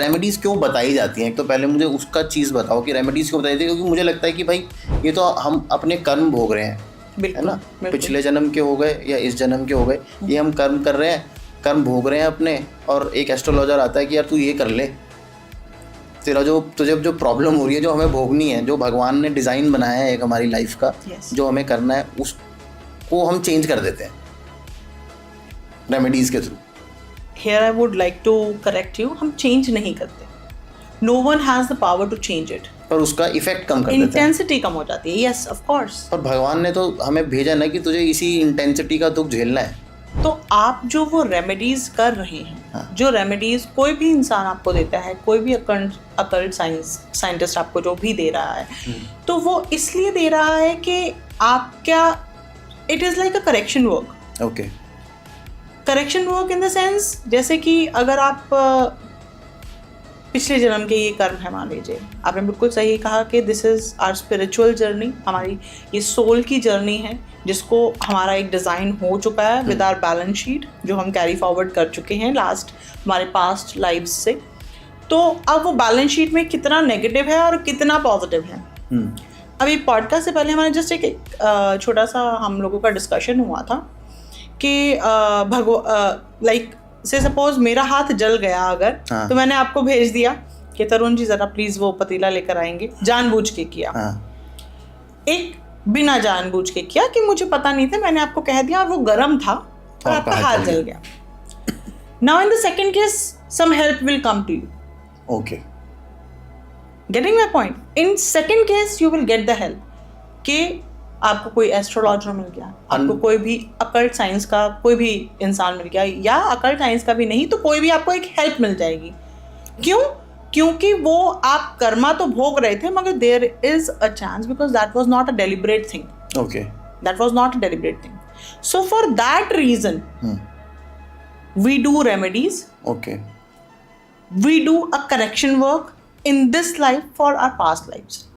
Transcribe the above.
Remedies क्यों बताई जाती हैं? एक तो पहले मुझे उसका चीज़ बताओ कि रेमेडीज क्यों बताई जाती है, क्योंकि मुझे लगता है कि भाई ये तो हम अपने कर्म भोग रहे हैं, है ना? पिछले जन्म के हो गए या इस जन्म के हो गए, ये हम कर्म कर रहे हैं, कर्म भोग रहे हैं अपने, और एक एस्ट्रोलॉजर आता है कि यार तू ये कर ले, तेरा जो तुझे जो प्रॉब्लम हो रही है, जो हमें भोगनी है, जो भगवान ने डिज़ाइन बनाया है एक हमारी लाइफ का, जो हमें करना है, उसको हम चेंज कर देते हैं रेमेडीज़ के through. Here I would like to correct you, हम चेंज नहीं करते. No one has the power to change it. पर उसका इफेक्ट कम कर देते हैं, इंटेंसिटी कम हो जाती है. Yes, of course. और भगवान ने तो हमें भेजा ना कि तुझे इसी इंटेंसिटी का दुख झेलना है. तो आप जो वो रेमेडीज कर रहे हैं, जो रेमेडीज कोई भी इंसान आपको देता है, कोई भी अकल्ट साइंटिस्ट आपको जो भी दे रहा है, तो वो इसलिए दे रहा है कि आप क्या, it is like a correction work. Okay. Correction work in the sense, जैसे कि अगर आप पिछले जन्म के ये कर्म है, मान लीजिए, आपने बिल्कुल सही कहा कि this is our spiritual journey, हमारी ये सोल की जर्नी है, जिसको हमारा एक डिज़ाइन हो चुका है विद आवर बैलेंस शीट, जो हम कैरी फॉरवर्ड कर चुके हैं लास्ट हमारे पास्ट लाइफ्स से. तो अब वो बैलेंस शीट में कितना नेगेटिव है और कितना पॉजिटिव है. अभी पॉडकास्ट से पहले हमारे जस्ट एक छोटा सा हम लोगों का डिस्कशन हुआ था कि लाइक से सपोज मेरा हाथ जल गया अगर, तो मैंने आपको भेज दिया कि तरुण जी जरा प्लीज वो पतीला लेकर आएंगे, जानबूझ के किया. एक बिना जानबूझ के किया कि मुझे पता नहीं था, मैंने आपको कह दिया और वो गर्म था और आपका हाथ जल गया. Now in the second case some help will come to you. Okay. Getting my point? In second case you will get the help कि आपको कोई एस्ट्रोलॉजर मिल गया, आपको कोई भी अकल्ट साइंस का कोई भी इंसान मिल गया, या अकल्ट साइंस का भी नहीं तो कोई भी आपको एक हेल्प मिल जाएगी. क्यों? क्योंकि वो आप कर्मा तो भोग रहे थे, मगर there is a chance, because that was not a deliberate thing. Okay. That was not a deliberate thing. So for that reason we do remedies. Okay. We do a correction work in this life for our past lives.